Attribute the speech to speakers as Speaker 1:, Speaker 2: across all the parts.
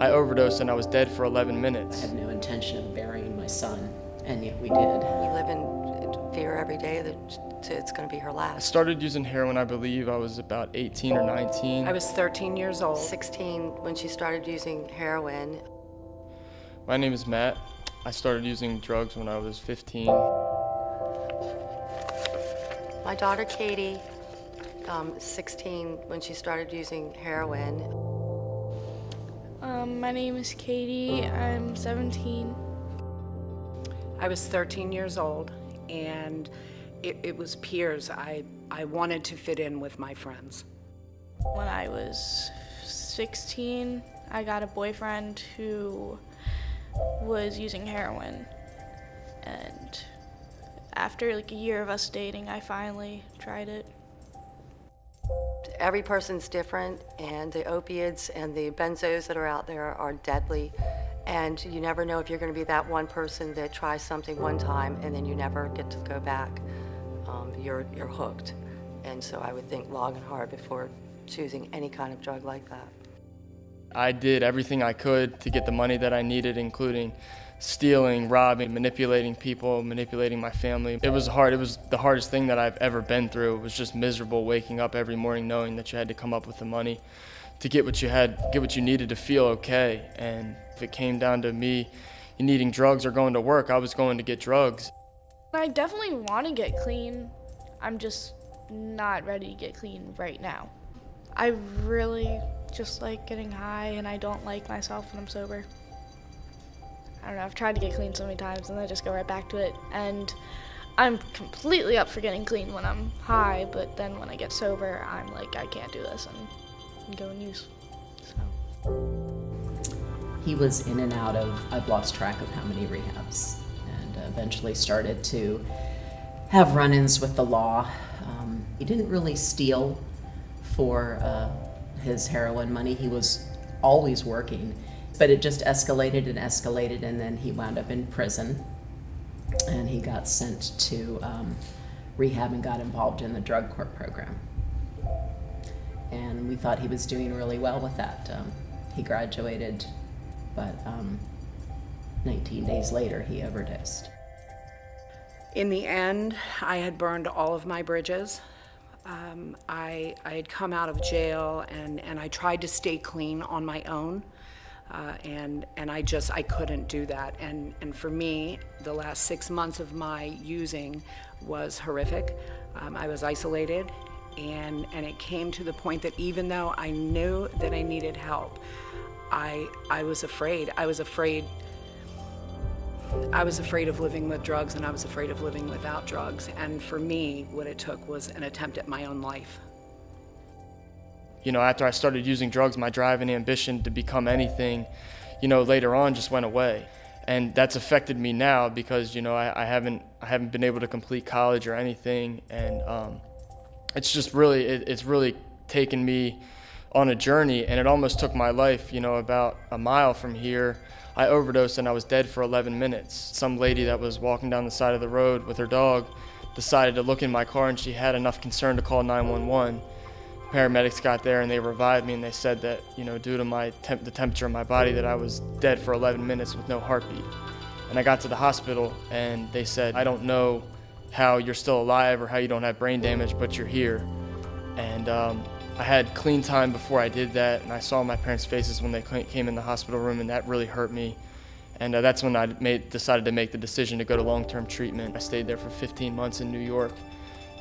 Speaker 1: I overdosed and I was dead for 11
Speaker 2: I
Speaker 1: minutes.
Speaker 2: had no intention of burying my son, and yet we did.
Speaker 3: We live in fear every day that it's going to be her
Speaker 1: I
Speaker 3: last.
Speaker 1: started using heroin, I believe I was about 18 or 19.
Speaker 4: I was 13 years old.
Speaker 3: 16 when she started using heroin.
Speaker 1: My name is Matt. I started using drugs when I was 15.
Speaker 3: My daughter Katie, 16 when she started using heroin.
Speaker 5: My name is Katie. I'm 17.
Speaker 4: I was 13 years old, and it was peers. I wanted to fit in with my friends.
Speaker 5: When I was 16, I got a boyfriend who was using heroin. And after like a year of us dating, I finally tried it.
Speaker 3: Every person's different, and the opiates and the benzos that are out there are deadly. And you never know if you're going to be that one person that tries something one time and then you never get to go back. You're hooked. And so I would think long and hard before choosing any kind of drug like that.
Speaker 1: I did everything I could to get the money that I needed, including stealing, robbing, manipulating people, manipulating my family. It was hard. It was the hardest thing that I've ever been through. It was just miserable waking up every morning knowing that you had to come up with the money to get what you needed to feel okay. And if it came down to me needing drugs or going to work, I was going to get drugs.
Speaker 5: I definitely want to get clean. I'm just not ready to get clean right now. I really just like getting high, and I don't like myself when I'm sober. I don't know, I've tried to get clean so many times and I just go right back to it. And I'm completely up for getting clean when I'm high, but then when I get sober, I'm like, I can't do this, and go and use. So.
Speaker 2: He was in and out of, I've lost track of how many rehabs, and eventually started to have run-ins with the law. He didn't really steal for his heroin money. He was always working, but it just escalated and escalated, and then he wound up in prison, and he got sent to rehab and got involved in the drug court program. And we thought he was doing really well with that. He graduated, but 19 days later he overdosed.
Speaker 4: In the end, I had burned all of my bridges. I had come out of jail, and I tried to stay clean on my own, and I couldn't do that. And for me, the last 6 months of my using was horrific. I was isolated, and it came to the point that even though I knew that I needed help, I was afraid. I was afraid of living with drugs, and I was afraid of living without drugs. And for me, what it took was an attempt at my own life.
Speaker 1: You know, after I started using drugs, my drive and ambition to become anything, later on just went away. And that's affected me now because, I haven't been able to complete college or anything. And it's really taken me on a journey, and it almost took my life. About a mile from here, I overdosed and I was dead for 11 minutes. Some lady that was walking down the side of the road with her dog decided to look in my car, and she had enough concern to call 911. Paramedics got there and they revived me, and they said that, due to the temperature of my body, that I was dead for 11 minutes with no heartbeat. And I got to the hospital and they said, I don't know how you're still alive or how you don't have brain damage, but you're here. And I had clean time before I did that, and I saw my parents' faces when they came in the hospital room, and that really hurt me. And that's when I decided to make the decision to go to long-term treatment. I stayed there for 15 months in New York,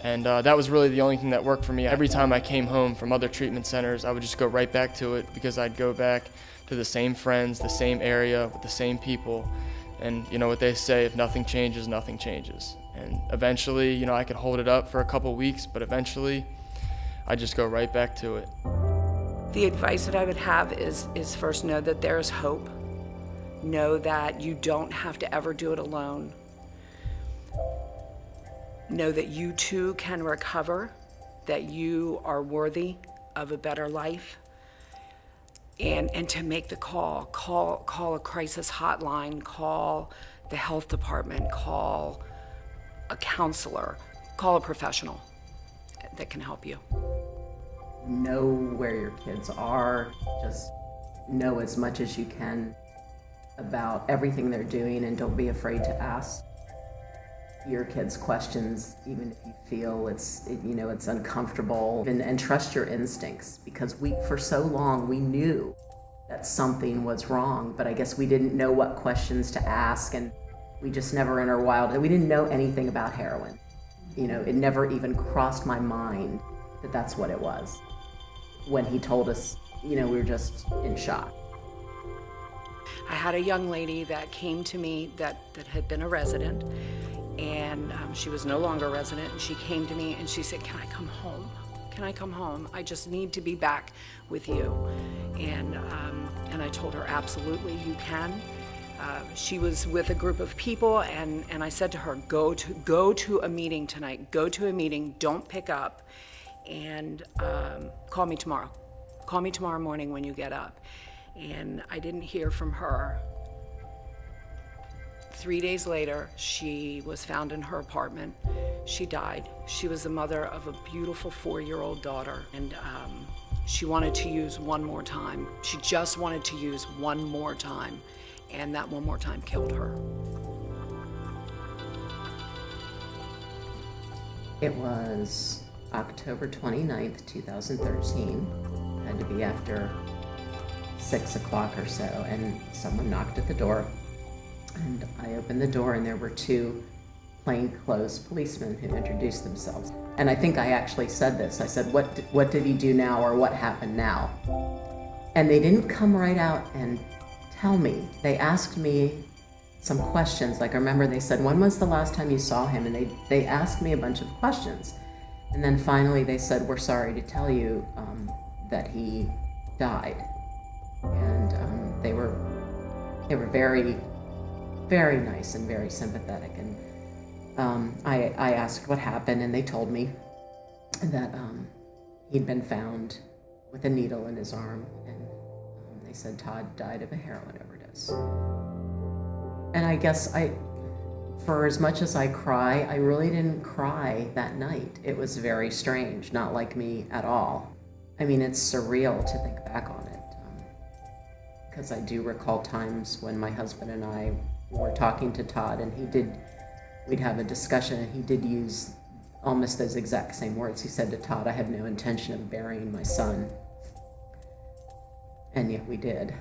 Speaker 1: and that was really the only thing that worked for me. Every time I came home from other treatment centers, I would just go right back to it, because I'd go back to the same friends, the same area, with the same people. And you know what they say, if nothing changes, nothing changes. And eventually, I could hold it up for a couple weeks, but eventually, I just go right back to it.
Speaker 4: The advice that I would have is first, know that there is hope. Know that you don't have to ever do it alone. Know that you too can recover, that you are worthy of a better life. And to make the call a crisis hotline, call the health department, call a counselor, call a professional that can help you.
Speaker 2: Know where your kids are. Just know as much as you can about everything they're doing, and don't be afraid to ask your kids questions, even if you feel it's uncomfortable, and trust your instincts, because for so long we knew that something was wrong, but I guess we didn't know what questions to ask, and we just never in our wild, we didn't know anything about heroin. It never even crossed my mind that that's what it was. When he told us, we were just in shock.
Speaker 4: I had a young lady that came to me that had been a resident, and she was no longer a resident, and she came to me and she said, "Can I come home? Can I come home? I just need to be back with you." And I told her, absolutely, you can. She was with a group of people, and I said to her, go to a meeting tonight. Go to a meeting, don't pick up, and call me tomorrow. Call me tomorrow morning when you get up. And I didn't hear from her. 3 days later, she was found in her apartment. She died. She was the mother of a beautiful 4-year-old daughter, and she wanted to use one more time. She just wanted to use one more time, and that one more time killed her.
Speaker 2: It was October 29th, 2013. It had to be after 6 o'clock or so, and someone knocked at the door. And I opened the door, and there were 2 plainclothes policemen who introduced themselves. And I think I actually said this. I said, what did he do now, or what happened now? And they didn't come right out and tell me. They asked me some questions. Like, I remember they said, "When was the last time you saw him?" And they asked me a bunch of questions. And then finally they said, "We're sorry to tell you that he died." And they were very, very nice and very sympathetic. And I asked what happened, and they told me that he'd been found with a needle in his arm, and they said Todd died of a heroin overdose. And I guess for as much as I cry, I really didn't cry that night. It was very strange, not like me at all. I mean, it's surreal to think back on it, because I do recall times when my husband and I were talking to Todd, and we'd have a discussion, and he did use almost those exact same words. He said to Todd, "I have no intention of burying my son." And yet we did.